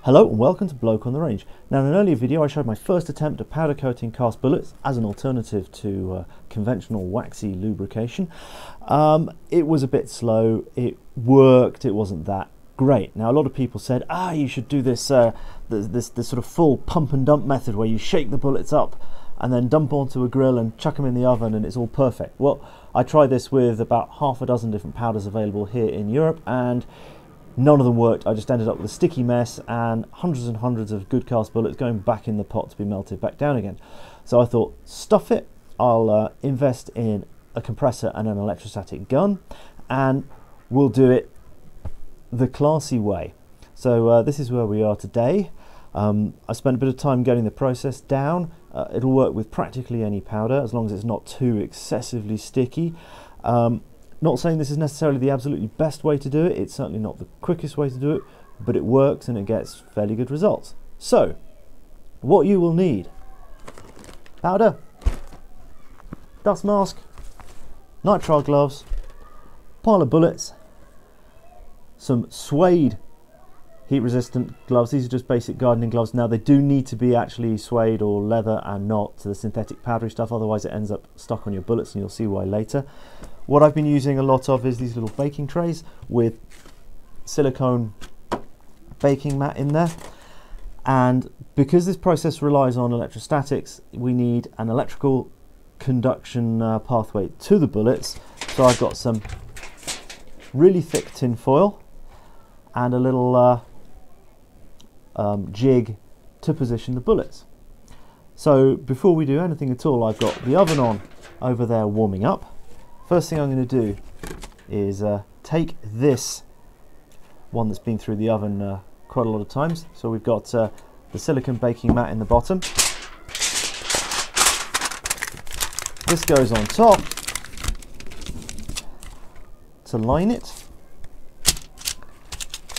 Hello and welcome to Bloke on the Range. Now in an earlier video I showed my first attempt at powder coating cast bullets as an alternative to conventional waxy lubrication. It was a bit slow, it worked, it wasn't that great. Now a lot of people said, you should do this, this sort of full pump and dump method where you shake the bullets up and then dump onto a grill and chuck them in the oven and it's all perfect. Well, I tried this with about half a dozen different powders available here in Europe and none of them worked. I just ended up with a sticky mess and hundreds of good cast bullets going back in the pot to be melted back down again. So I thought, stuff it, I'll invest in a compressor and an electrostatic gun and we'll do it the classy way. So this is where we are today. I spent a bit of time getting the process down. It'll work with practically any powder as long as it's not too excessively sticky. Not saying this is necessarily the absolutely best way to do it, it's certainly not the quickest way to do it, but it works and it gets fairly good results. So, what you will need: powder, dust mask, nitrile gloves, pile of bullets, some suede heat resistant gloves. These are just basic gardening gloves. Now they do need to be actually suede or leather and not the synthetic powdery stuff, otherwise it ends up stuck on your bullets and you'll see why later. What I've been using a lot of is these little baking trays with silicone baking mat in there, and because this process relies on electrostatics, we need an electrical conduction pathway to the bullets. So I've got some really thick tin foil and a little jig to position the bullets. So before we do anything at all, I've got the oven on over there warming up. First thing I'm going to do is take this one that's been through the oven quite a lot of times. So we've got the silicone baking mat in the bottom. This goes on top to line it,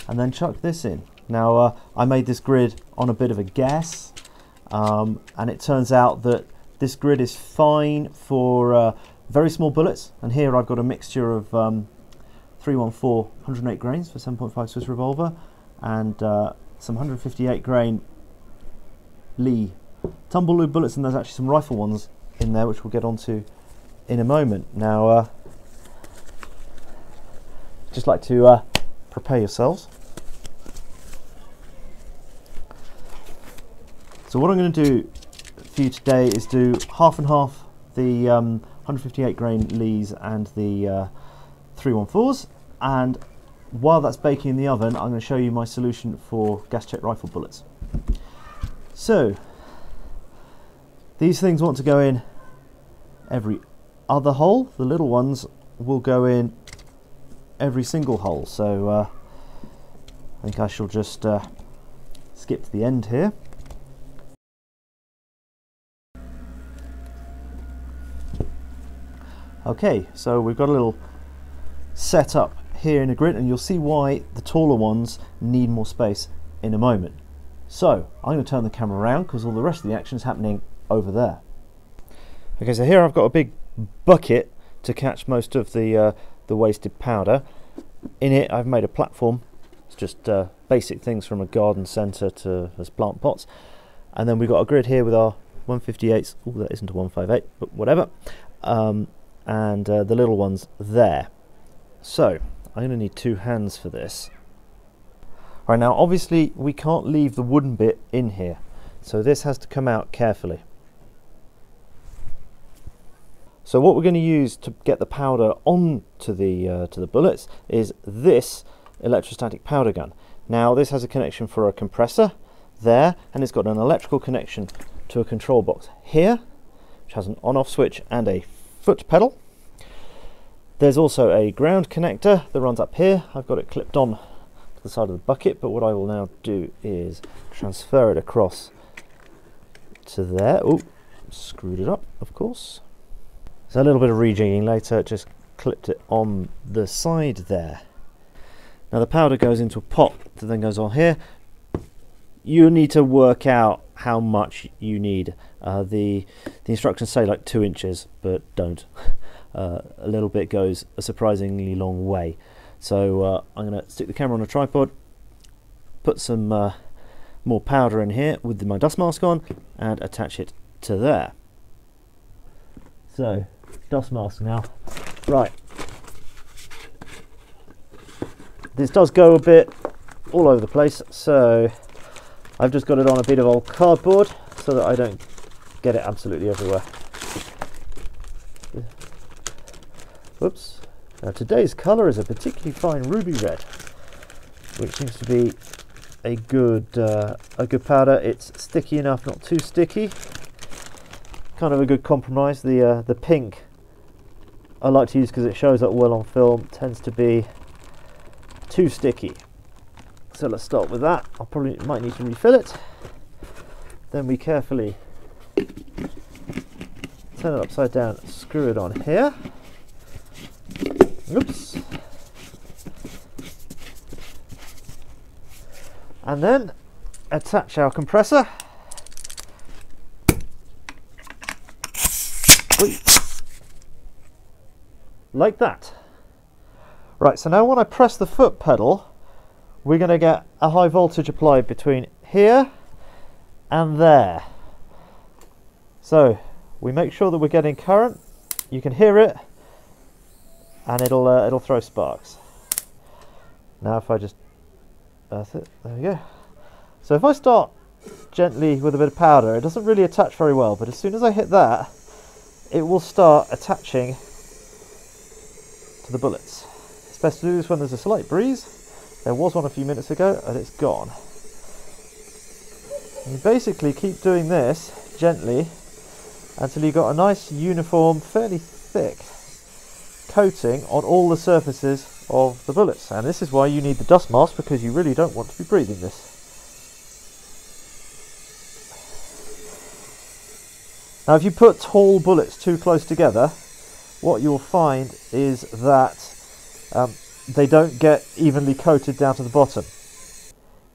and then chuck this in. Now I made this grid on a bit of a guess, and it turns out that this grid is fine for very small bullets, and here I've got a mixture of 314 108 grains for 7.5 Swiss revolver and some 158 grain Lee tumble-lube bullets, and there's actually some rifle ones in there which we'll get onto in a moment. Now just like to prepare yourselves. So what I'm going to do for you today is do half and half the 158 grain Lees and the 314s, and while that's baking in the oven I'm going to show you my solution for gas check rifle bullets. So these things want to go in every other hole. The little ones will go in every single hole, so I think I shall just skip to the end here. Okay, so we've got a little setup here in a grid, and you'll see why the taller ones need more space in a moment. So I'm going to turn the camera around because all the rest of the action is happening over there. Okay, so here I've got a big bucket to catch most of the wasted powder. In it I've made a platform. It's just basic things from a garden centre to as plant pots, and then we've got a grid here with our 158s. Oh, that isn't a 158, but whatever. And the little ones there. So I'm going to need two hands for this. Right, now obviously we can't leave the wooden bit in here, so this has to come out carefully. So what we're going to use to get the powder onto the bullets is this electrostatic powder gun. Now this has a connection for a compressor there, and it's got an electrical connection to a control box here, which has an on-off switch and a foot pedal. There's also a ground connector that runs up here. I've got it clipped on to the side of the bucket, but what I will now do is transfer it across to there. Oh, screwed it up, of course. So a little bit of rejigging later, just clipped it on the side there. Now the powder goes into a pot that then goes on here. You need to work out how much you need. The instructions say like 2 inches, but don't. A little bit goes a surprisingly long way. So I'm going to stick the camera on a tripod, put some more powder in here with my dust mask on and attach it to there. So, dust mask now. Right. This does go a bit all over the place, so I've just got it on a bit of old cardboard so that I don't get it absolutely everywhere. Whoops. Now today's colour is a particularly fine ruby red, which seems to be a good powder. It's sticky enough, not too sticky. Kind of a good compromise. The pink I like to use because it shows up well on film, tends to be too sticky. So let's start with that. I probably might need to refill it. Then we carefully turn it upside down, screw it on here. Oops. And then attach our compressor. Like that. Right, so now when I press the foot pedal, we're going to get a high voltage applied between here and there. So we make sure that we're getting current. You can hear it, and it'll throw sparks. Now if I just earth it, there we go. So if I start gently with a bit of powder, it doesn't really attach very well, but as soon as I hit that, it will start attaching to the bullets. It's best to do this when there's a slight breeze. There was one a few minutes ago and it's gone. And you basically keep doing this gently until you've got a nice uniform, fairly thick coating on all the surfaces of the bullets. And this is why you need the dust mask, because you really don't want to be breathing this. Now if you put tall bullets too close together, what you'll find is that they don't get evenly coated down to the bottom.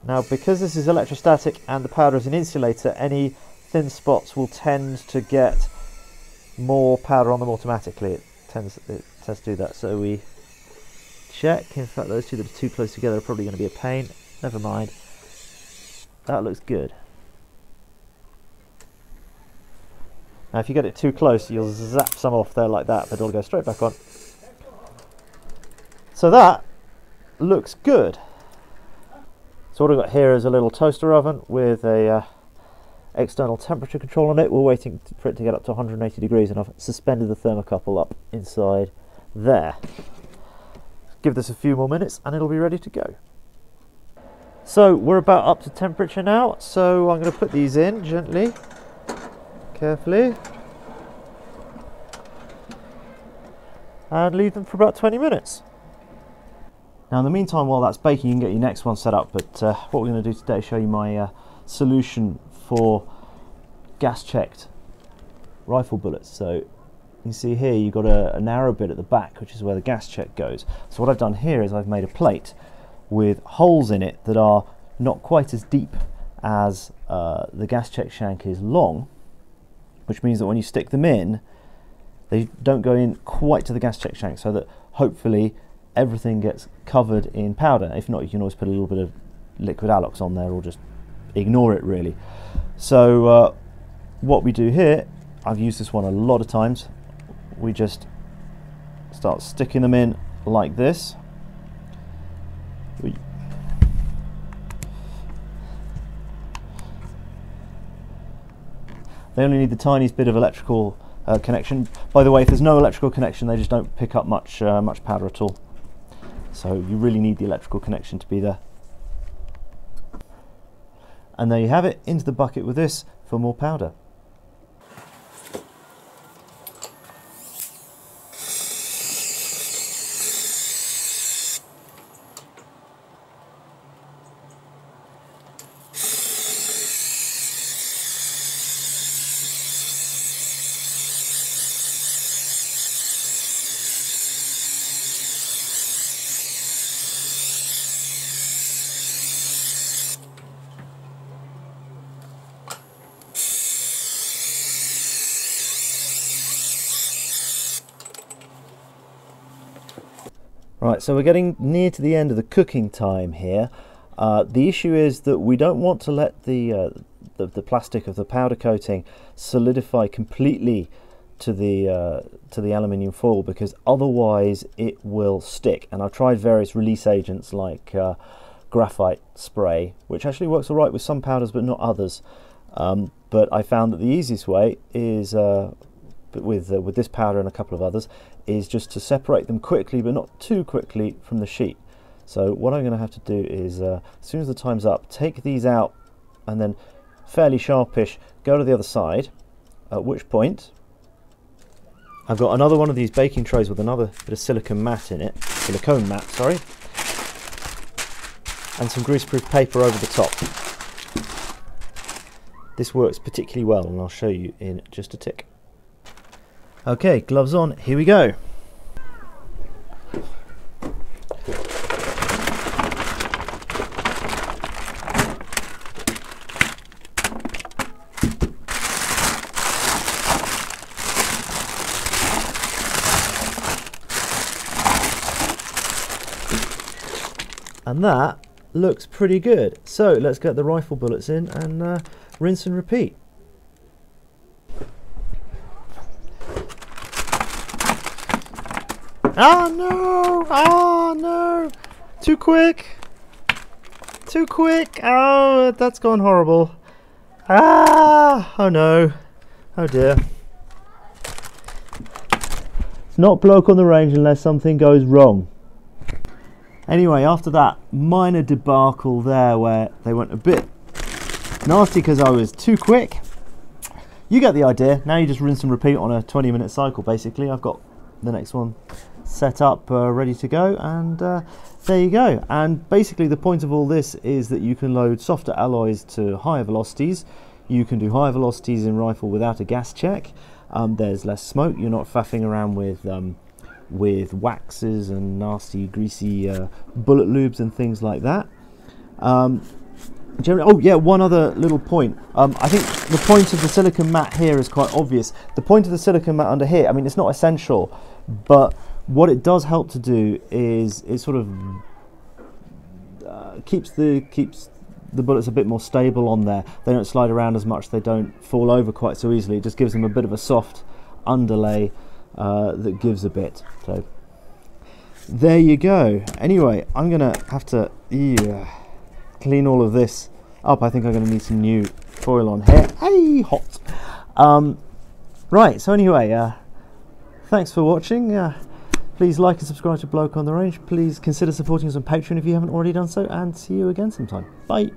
Now because this is electrostatic and the powder is an insulator, any thin spots will tend to get more powder on them automatically. It tends to do that. So we check. In fact, those two that are too close together are probably going to be a pain. Never mind. That looks good. Now if you get it too close, you'll zap some off there like that, but it'll go straight back on. So that looks good. So what I've got here is a little toaster oven with a external temperature control on it. We're waiting for it to get up to 180 degrees, and I've suspended the thermocouple up inside there. Give this a few more minutes and it'll be ready to go. So we're about up to temperature now, so I'm going to put these in gently, carefully, and leave them for about 20 minutes. Now in the meantime, while that's baking, you can get your next one set up, but what we're going to do today is show you my solution for gas-checked rifle bullets. So you see here you've got a narrow bit at the back, which is where the gas check goes. So what I've done here is I've made a plate with holes in it that are not quite as deep as the gas check shank is long, which means that when you stick them in, they don't go in quite to the gas check shank, so that hopefully everything gets covered in powder. If not, you can always put a little bit of liquid Alox on there, or just ignore it really. So what we do here, I've used this one a lot of times, we just start sticking them in like this. They only need the tiniest bit of electrical connection. By the way, if there's no electrical connection, they just don't pick up much powder at all. So you really need the electrical connection to be there. And there you have it, into the bucket with this for more powder. Right, so we're getting near to the end of the cooking time here. The issue is that we don't want to let the plastic of the powder coating solidify completely to the aluminium foil, because otherwise it will stick. And I've tried various release agents like graphite spray, which actually works alright with some powders but not others. But I found that the easiest way is with this powder and a couple of others is just to separate them quickly, but not too quickly, from the sheet. So what I'm going to have to do is, as soon as the time's up, take these out and then fairly sharpish go to the other side, at which point I've got another one of these baking trays with another bit of silicone mat, sorry, and some greaseproof paper over the top. This works particularly well, and I'll show you in just a tick. Okay, gloves on, here we go. And that looks pretty good. So let's get the rifle bullets in and rinse and repeat. Oh no! Oh no! Too quick! Too quick! Oh, that's gone horrible. Ah! Oh no! Oh dear. It's not Bloke on the range unless something goes wrong. Anyway, after that minor debacle there where they went a bit nasty because I was too quick, you get the idea. Now you just rinse and repeat on a 20-minute cycle basically. I've got the next one set up, ready to go, and there you go. And basically the point of all this is that you can load softer alloys to higher velocities. You can do higher velocities in rifle without a gas check. There's less smoke. You're not faffing around with waxes and nasty greasy bullet lubes and things like that. Generally, oh yeah, one other little point. I think the point of the silicone mat here is quite obvious. The point of the silicone mat under here, I mean, it's not essential, but what it does help to do is it sort of keeps the bullets a bit more stable on there. They don't slide around as much, they don't fall over quite so easily. It just gives them a bit of a soft underlay that gives a bit. So there you go. Anyway, I'm gonna have to clean all of this up. I think I'm gonna need some new foil on here. Hey, hot. Right, so anyway, thanks for watching. Please like and subscribe to Bloke on the Range. Please consider supporting us on Patreon if you haven't already done so, and see you again sometime. Bye.